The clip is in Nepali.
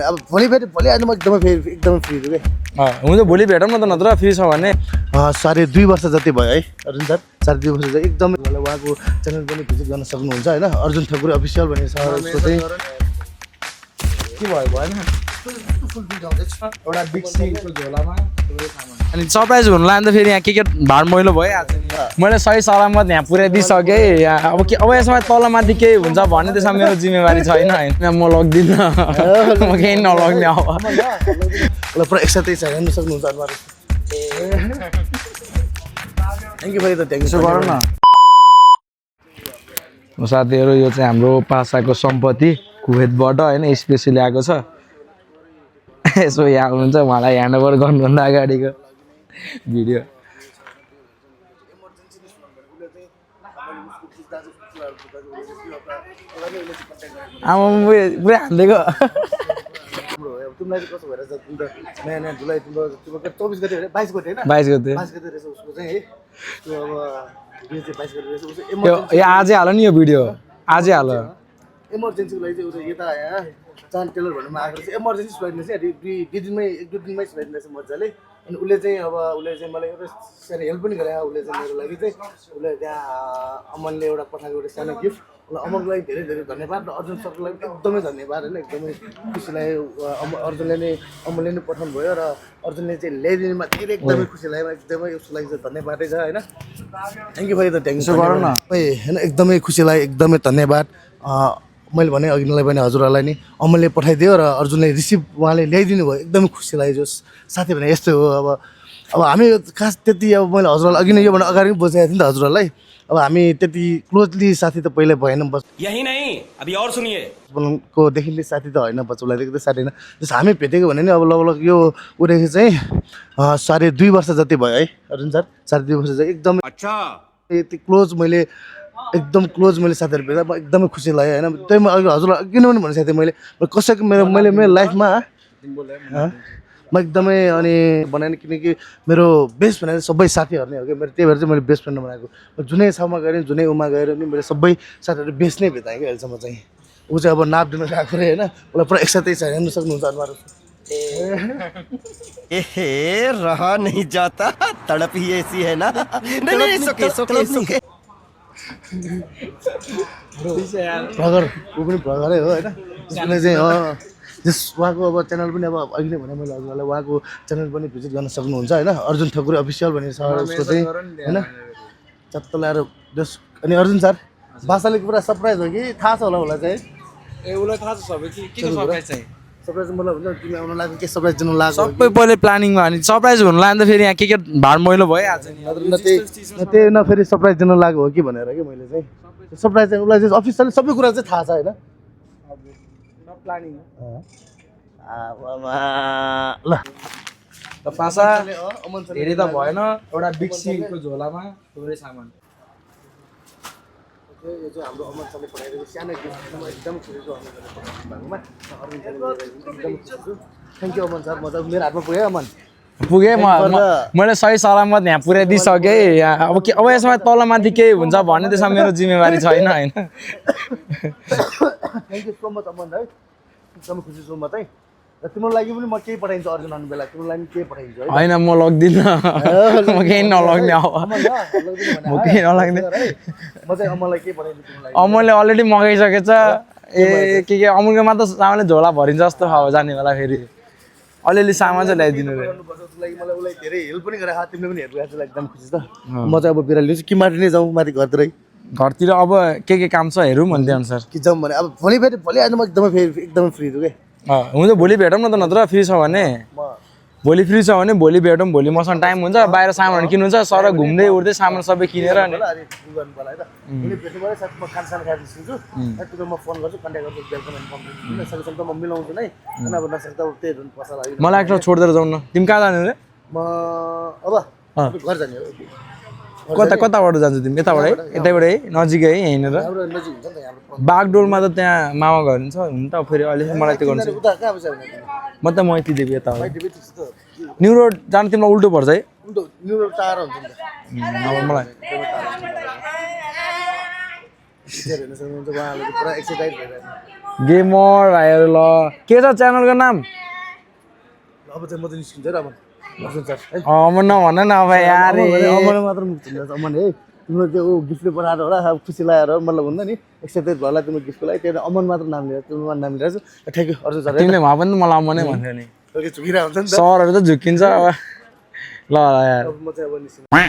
अब भोलि आज म एकदमै फ्री छु के हुन्छ भोलि भेटौँ न त नत्र फ्री छ भने 2.5 वर्ष जति भयो है अर्जुन सर 2.5 वर्ष जति एकदमै उहाँको च्यानल पनि भिजिट गर्न सक्नुहुन्छ होइन अर्जुन ठकुरी अफिसियल भन्ने छ उसको चाहिँ के भयो भएन एउटा बिग सीको झोलामा अनि सरप्राइज हुनु लाग्दा फेरि यहाँ के भार मैलो भइहाल्छ नि मैले सही सलामत यहाँ पुर्याइदिइसकेँ अब अब यसमा तलमाथि केही हुन्छ भने त्यसमा मेरो जिम्मेवारी छैन होइन म लग्दिनँ म केही नलग्ने अब पुरा एकसाथै छ हेर्नु सक्नुहुन्छ अनुहार थ्याङ्क यू भाइ त थ्याङ्क यू गरौँ न साथीहरू यो चाहिँ हाम्रो पासाको सम्पत्ति कुवेतबाट होइन स्पेसली आएको छ यसो यहाँ हुनुहुन्छ उहाँलाई ह्यान्डओभर गर्नुभन्दा अगाडिको भिडियो आमा पुरै हालिदिएको तिमीलाई चाहिँ कसो भइरहेछ तिम्रो नयाँ नयाँ जुलाई तिम्रो 24 गते 22 गते होइन 22 गते 22 गते रहेछ उसको चाहिँ है त्यो अब यो चाहिँ 22 गते रहेछ उसको यो आजै हाल नि यो भिडियो आजै हाल इमर्जेन्सीको लागि चाहिँ उसले यता यहाँ चान टेलर भन्नुमा आएको रहेछ इमर्जेन्सी सिलाइदिनु रहेछ एक दुई दिनमै सिलाइदिनु रहेछ मजाले अनि उसले चाहिँ मलाई एउटा सानो हेल्प पनि गरे उसले चाहिँ मेरो लागि चाहिँ उसले त्यहाँ अमनले एउटा पठाएको एउटा सानो गिफ्ट उसलाई अमनको लागि धेरै धेरै धन्यवाद र अर्जुन सरको लागि एकदमै धन्यवाद होइन एकदमै खुसी लाग्यो अर्जुनले नै अमनले नै पठाउनु भयो र अर्जुनले चाहिँ ल्याइदिनुमा धेरै एकदमै खुसी लाग्यो एकदमै उसको लागि चाहिँ धन्यवादै छ होइन थ्याङ्क यू भाइ त थ्याङ्क यू गरौँ न होइन एकदमै खुसी लाग्यो एकदमै धन्यवाद मैले भने अघिलाई पनि हजुरहरूलाई नि अमलले पठाइदियो र अर्जुनले रिसिभ उहाँले ल्याइदिनु भयो एकदमै खुसी लाग्यो साथी भने यस्तै हो अब हामी खास त्यति अब मैले हजुरहरूलाई अघि नै योभन्दा अगाडि पनि बुझाएको थिएँ नि त हजुरहरूलाई अब हामी त्यति क्लोजली साथी त पहिल्यै भएन बस यही नहीं अभी और सुनिए को देखिने साथी त होइन बच्चालाई देख्दै साथी होइन जस हामी भेटेको भने नि अब लगभग यो उडेको चाहिँ 2.5 वर्ष जति भयो है अर्जुन सर 2.5 वर्ष चाहिँ एकदमै अच्छा यति क्लोज मैले एकदम क्लोज मैले साथीहरू भेट्दा म एकदमै खुसी लाग्यो होइन त्यही म अघि हजुरलाई किन पनि भनिसकेको थिएँ मैले कसैको मेरो लाइफमा म एकदमै अनि बनाएन किनकि मेरो बेस्ट भनेर सबै साथीहरू नै हो कि मेरो त्यही भएर चाहिँ मैले बेस्ट फ्रेन्ड बनाएको जुनै ठाउँमा गएँ जुनै उमा गएर पनि मैले सबै साथीहरू बेस्ट नै भेटाएँ कि अहिलेसम्म चाहिँ ऊ चाहिँ अब नाप दिनु गएको अरे होइन उसलाई पुरा एकसाथै छ हेर्नु सक्नुहुन्छ अनुहार ए रहा नहीं जाता तड़प ही ऐसी है ना नहीं सोके भगर ऊ पनि भगरै हो होइन त्यसले चाहिँ जस उहाँको अब च्यानल पनि अब अघि नै भने मैले हजुरलाई उहाँको च्यानल पनि भिजिट गर्न सक्नुहुन्छ होइन अर्जुन ठकुरी अफिसियल भन्ने छ उसको चाहिँ होइन चत्त ल्याएर जस अनि अर्जुन सर भाषाले पुरा सरप्राइज हो कि थाहा छ होला उसलाई चाहिँ ए उसलाई थाहा छ सबै के सरप्राइज चाहिँ सरप्राइज मतलब हुन्छ तिमी आउन लाग्यो के सरप्राइज दिनु लाग्यो सबै पहिले प्लानिङमा अनि सरप्राइज हुनु लाग्दा फेरि यहाँ के भार मैलो भइहाल्छ नि त्यही न फेरि सरप्राइज दिनु लाग्यो हो कि भनेर कि मैले चाहिँ सरप्राइज चाहिँ उसलाई चाहिँ अफिसियली सबै कुरा चाहिँ थाहा छ होइन ल त पासा धेरै त भएन एउटा बिग सीको झोलामा थोरै सामान यो चाहिँ हाम्रो अमन सरले पठाइदिएको सानो गिफ्ट म एकदम खुसी छु थ्याङ्क यू अमन सर म त मेरो हातमा पुग्यो अमन पुगेँ मैले सही सलामत यहाँ पुर्याइदिइसकेँ अब यसमा तलमाथि केही हुन्छ भने त्यसमा मेरो जिम्मेवारी छैन होइन थ्याङ्क यू सो मच अमन है एकदम खुसी छु म चाहिँ र तिम्रो लागि पनि म केही पठाइदिन्छु अर्जुन आउनु बेला तिम्रो लागि केही पठाइदिन्छु है होइन म लग्दिनँ म केही नलग्ने अब म केही नलग्ने म चाहिँ अमनलाई के पठाइदिन्छु तिम्रो लागि अमनले अलरेडी मगाइसकेछ ए के अमुलको मात्र सामानले झोला भरिन्छ जस्तो खायो जाने बेला फेरि अलिअलि सामान चाहिँ ल्याइदिनु रे मलाई उसलाई धेरै हेल्प पनि गरेको तिमीले पनि हेर्नु गएको एकदम खुसी त म चाहिँ अब बिरालो लिन्छु कि माथि नै जाउँ माथि घरतिरै घरतिर अब के काम छ हेरौँ भन्ने अनुसार कि जाउँ भने अब भोलि आज म एकदमै फ्री छु के हुन्छ भोलि भेटौँ न त नत्र फ्री छ भने भोलि फ्री छ भने भोलि भेटौँ भोलि मसँग टाइम हुन्छ बाहिर सामानहरू किन्नु हुन्छ सर घुम्दै उड्दै सामान सबै किनेर अनि म फोन गर्छु कन्ट्याक्ट गर्छु म मिलाउँछु नै अब नसक्दा त्यही पैसा लाग्यो मलाई एकटा छोडिदिएर जाउँ न तिमी कहाँ जाने रे म अब घर जाने हो कताबाट जान्छौ तिमी यताबाट है नजिकै है यहीँनिर बागडोलमा त त्यहाँ मामा घर छ हुन त फेरि अहिले मलाई त्यो गर्नु म त मैती देवी यता हो न्यु रोड जानु तिमीलाई उल्टो पर्छ है न्यु रोड टाढो हुन्छ नि अब मलाई पुरा एक्सर्साइज भइरहेको गेमर भाइहरू ल के छ च्यानलको नाम अब चाहिँ म चाहिँ निस्किन्छ र अब निस्किन्छ है अमन नभन न अब यार अमन मात्र मुक्छ अमन है तिम्रो त्यो ऊ गिफ्टले पठाएर होला अब खुसी लागेर मतलब हुन्छ नि एक्सेप्टेड भएला तिम्रो गिफ्टको लागि त्यो अमन मात्र नाम लिएर तिम्रो नाम लिएर चाहिँ ठ्याक्कै अर्जुन सर तिमीले भए पनि मलाई अमनै भन्थ्यो नि झुकिरहेको हुन्छ नि त सरहरू त झुक्किन्छ अब ल यार अब म चाहिँ अब निस्किन्छ